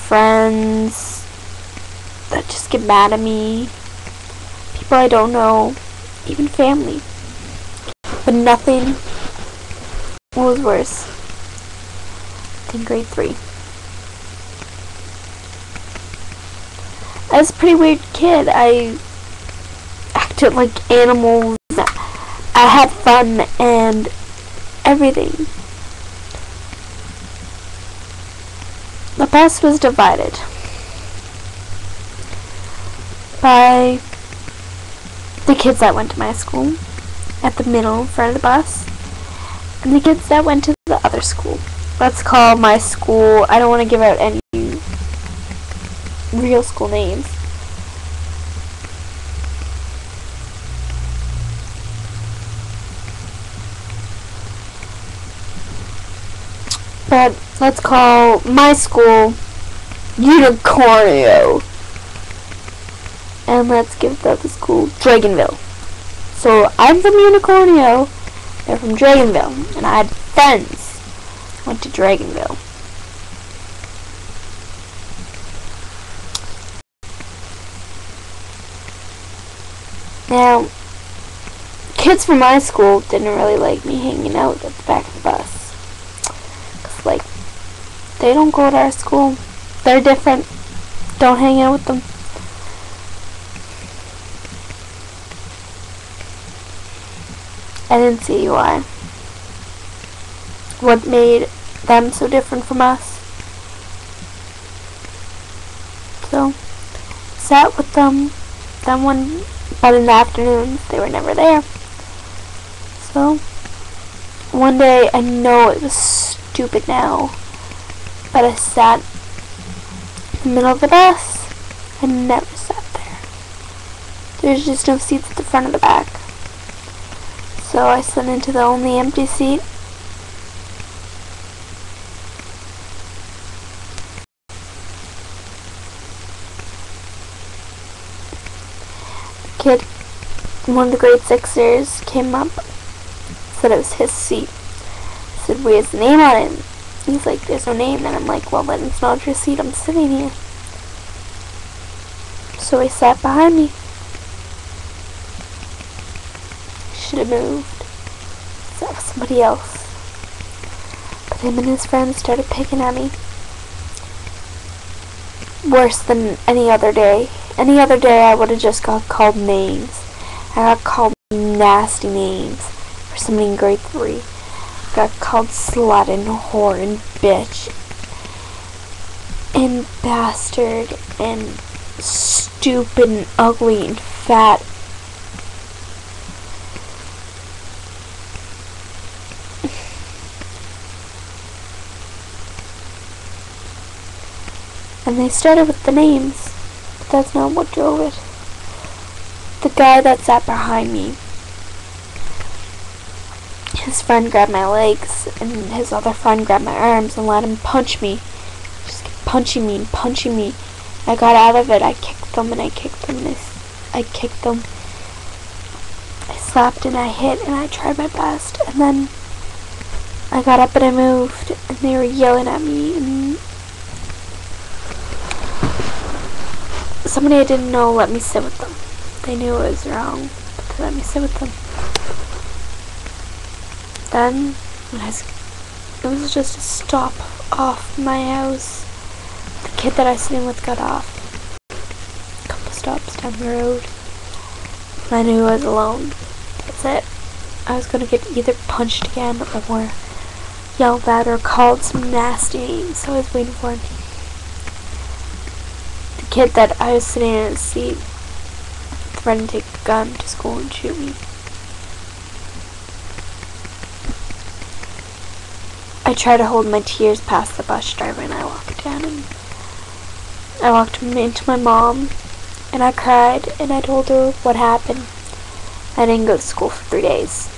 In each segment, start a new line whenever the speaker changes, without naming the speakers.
friends that just get mad at me, people I don't know, even family. But nothing was worse than grade 3. I was a pretty weird kid. I acted like animals. I had fun and everything. The bus was divided by the kids that went to my school at the middle in front of the bus and the kids that went to the other school. Let's call my school, I don't want to give out any real school names. But let's call my school Unicornio. And let's give the other school Dragonville. So I'm from Unicornio, they're from Dragonville, and I had friends who went to Dragonville. Now, kids from my school didn't really like me hanging out at the back of the bus. Like, they don't go to our school. They're different. Don't hang out with them. I didn't see why. What made them so different from us? So, sat with them. Then one, but in the afternoons, they were never there. So, one day, I know it was stupid now, but I sat in the middle of the bus. I never sat there. There's just no seats at the front or the back. So I sat into the only empty seat. The kid, one of the grade 6ers, came up, said it was his seat. I said, where's the name on it? He's like, there's no name. And I'm like, well, then it's not your seat. I'm sitting here. So he sat behind me. Should have moved. That was somebody else. But him and his friends started picking at me. Worse than any other day. Any other day I would have just got called names. I got called nasty names for somebody in grade 3. Got called slut and whore and bitch and bastard and stupid and ugly and fat. And they started with the names, but that's not what drove it. The guy that sat behind me, his friend grabbed my legs, and his other friend grabbed my arms and let him punch me. Just kept punching me and punching me. I got out of it. I kicked them and I kicked them and I kicked them. I slapped and I hit and I tried my best. And then I got up and I moved, and they were yelling at me. And somebody I didn't know let me sit with them. They knew it was wrong, but they let me sit with them. Then, it was just a stop off my house. The kid that I was sitting with got off. A couple stops down the road. And I knew I was alone. That's it. I was gonna get either punched again or yelled at or called some nasty names, so I was waiting for him. The kid that I was sitting in his seat threatened to take a gun to school and shoot me. I tried to hold my tears past the bus driver, and I walked down and I walked into my mom and I cried and I told her what happened. I didn't go to school for 3 days.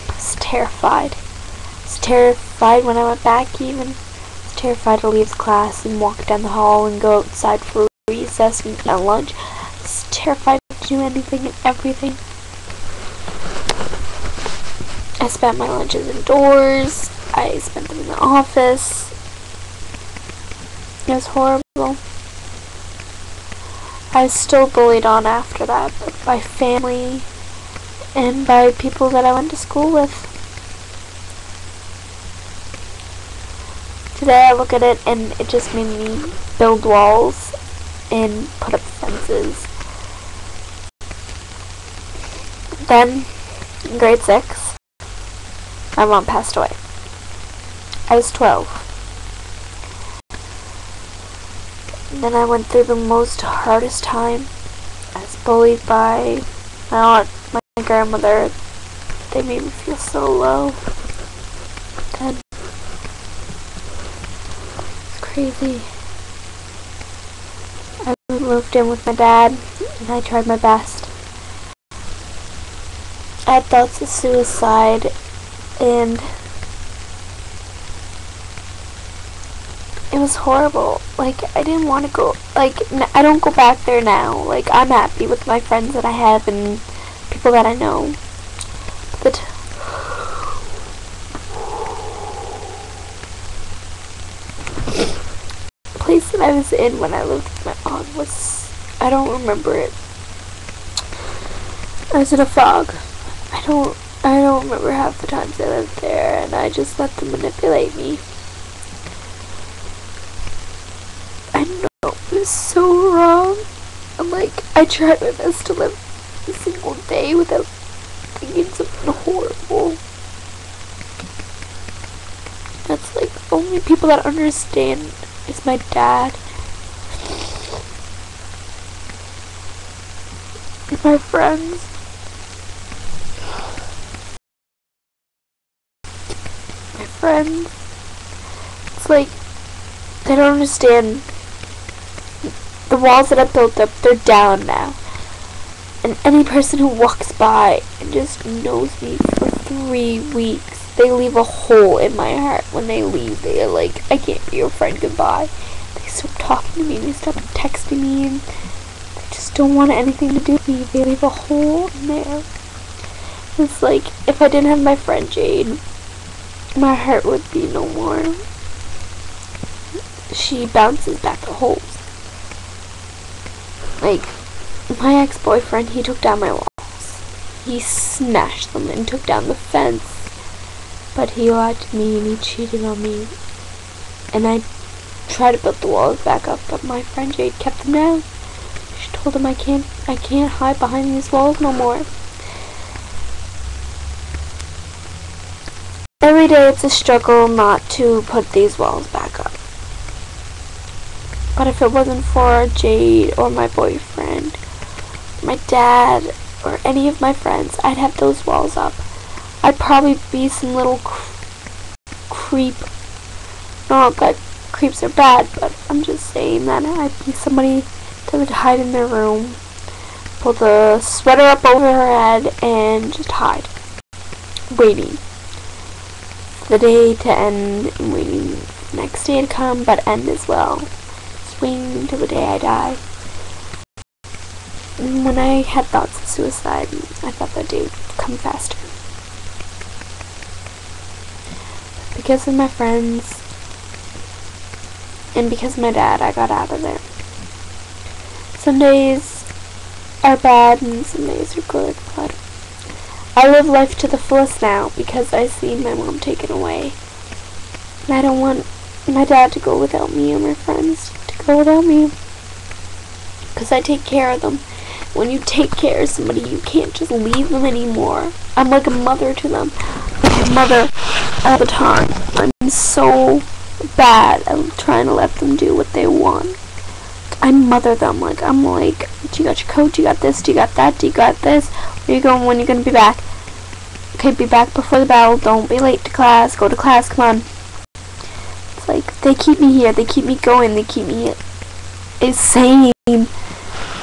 I was terrified. I was terrified when I went back even. I was terrified to leave class and walk down the hall and go outside for recess and eat at lunch. I was terrified to do anything and everything. I spent my lunches indoors. I spent them in the office. It was horrible. I was still bullied on after that, but by family and by people that I went to school with. Today I look at it and it just made me build walls and put up fences. Then, in grade 6, my mom passed away. I was 12. Then I went through the most hardest time. I was bullied by my aunt, my grandmother. They made me feel so low. Then it's crazy. I moved in with my dad and I tried my best. I had thoughts of suicide and it was horrible. Like, I didn't want to go, like, I don't go back there now. Like, I'm happy with my friends that I have and people that I know. But the place that I was in when I lived with my aunt was, I don't remember it. I was in a fog. I don't remember half the times I lived there, and I just let them manipulate me. I know it was so wrong. And like, I tried my best to live a single day without thinking something horrible. That's like, the only people that understand is my dad. And my friends. My friends. It's like, they don't understand. The walls that I built up, they're down now. And any person who walks by and just knows me for 3 weeks, they leave a hole in my heart when they leave. They're like, I can't be your friend, goodbye. They stop talking to me, they stop texting me, and they just don't want anything to do with me. They leave a hole in there. It's like, if I didn't have my friend Jade, my heart would be no more. She bounces back the holes. Like, my ex-boyfriend, he took down my walls. He smashed them and took down the fence. But he lied to me and he cheated on me. And I tried to build the walls back up, but my friend Jade kept them down. She told him I can't hide behind these walls no more. Every day it's a struggle not to put these walls back up. But if it wasn't for Jade or my boyfriend, my dad, or any of my friends, I'd have those walls up. I'd probably be some little creep. Not that creeps are bad, but I'm just saying that I'd be somebody that would hide in their room, pull the sweater up over her head, and just hide. Waiting for the day to end, and waiting for the next day to come, but end as well. Waiting until the day I die. And when I had thoughts of suicide, I thought that day would come faster. Because of my friends and because of my dad, I got out of there. Some days are bad and some days are good, but I live life to the fullest now because I seen my mom taken away. And I don't want my dad to go without me or my friends to go without me. Because I take care of them. When you take care of somebody, you can't just leave them anymore. I'm like a mother to them. I'm a mother all the time. I'm so bad at trying to let them do what they want. I mother them. Like, I'm like, do you got your coat? Do you got this? Do you got that? Do you got this? Where you going? When are you going to be back? Okay, be back before the bell. Don't be late to class. Go to class. Come on. It's like, they keep me here. They keep me going. They keep me sane.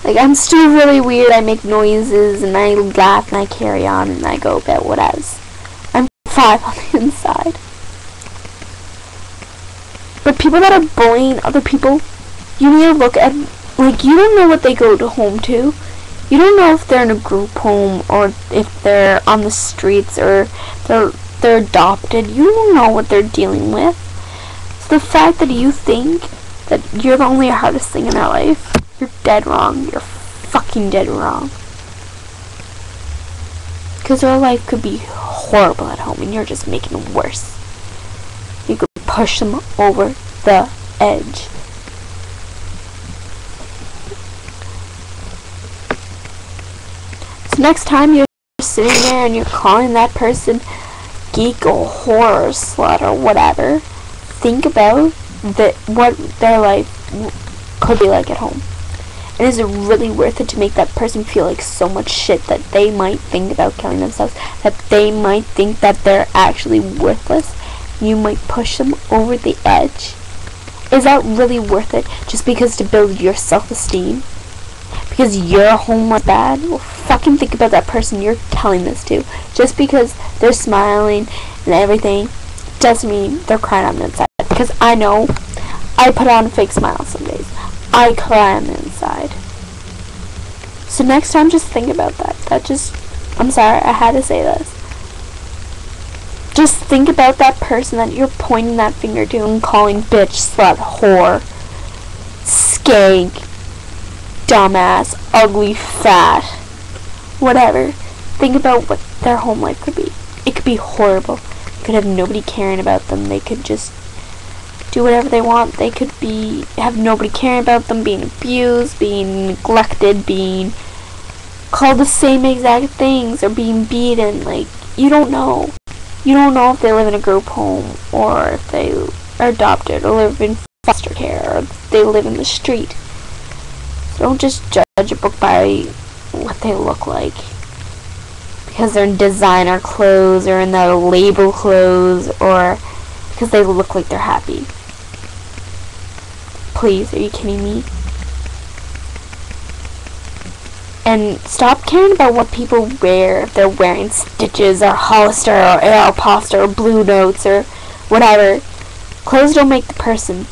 Like, I'm still really weird. I make noises, and I laugh, and I carry on, and I go about what else. I'm 5 on the inside. But people that are bullying other people, you need to look at, like, you don't know what they go to home to. You don't know if they're in a group home, or if they're on the streets, or they're adopted. You don't know what they're dealing with. So the fact that you think that you're the only hardest thing in their life, You're dead wrong. You're fucking dead wrong. Because their life could be horrible at home and you're just making it worse. You could push them over the edge. So next time you're sitting there and you're calling that person geek or whore or slut or whatever, think about what their life could be like at home. And is it really worth it to make that person feel like so much shit that they might think about killing themselves, that they might think that they're actually worthless? You might push them over the edge. Is that really worth it just because to build your self-esteem? Because your home was bad? Well, fucking think about that person you're telling this to. Just because they're smiling and everything doesn't mean they're crying on the inside. Because I know I put on a fake smile some days. I cry on the inside. So next time just think about that. I'm sorry, I had to say this. Just think about that person that you're pointing that finger to and calling bitch, slut, whore, skank, dumbass, ugly, fat, whatever. Think about what their home life could be. It could be horrible. They could have nobody caring about them. They could just do whatever they want. They could have nobody caring about them, being abused, being neglected, being called the same exact things, or being beaten. Like, you don't know. You don't know if they live in a group home, or if they are adopted, or live in foster care, or if they live in the street. So don't just judge a book by what they look like. Because they're in designer clothes, or in their label clothes, or because they look like they're happy. Please, are you kidding me? And stop caring about what people wear, if they're wearing Stitches, or Hollister, or Aeropostale, or Blue Notes, or whatever. Clothes don't make the person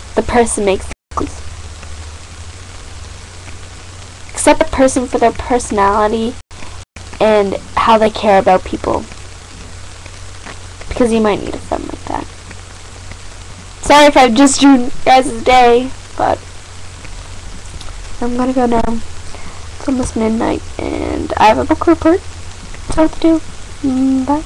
makes the clothes. Accept the person for their personality and how they care about people. Because you might need a friend like that. Sorry if I've just ruined you guys' day, but I'm gonna go now. It's almost midnight, and I have a book report. That's what I have to do. Bye.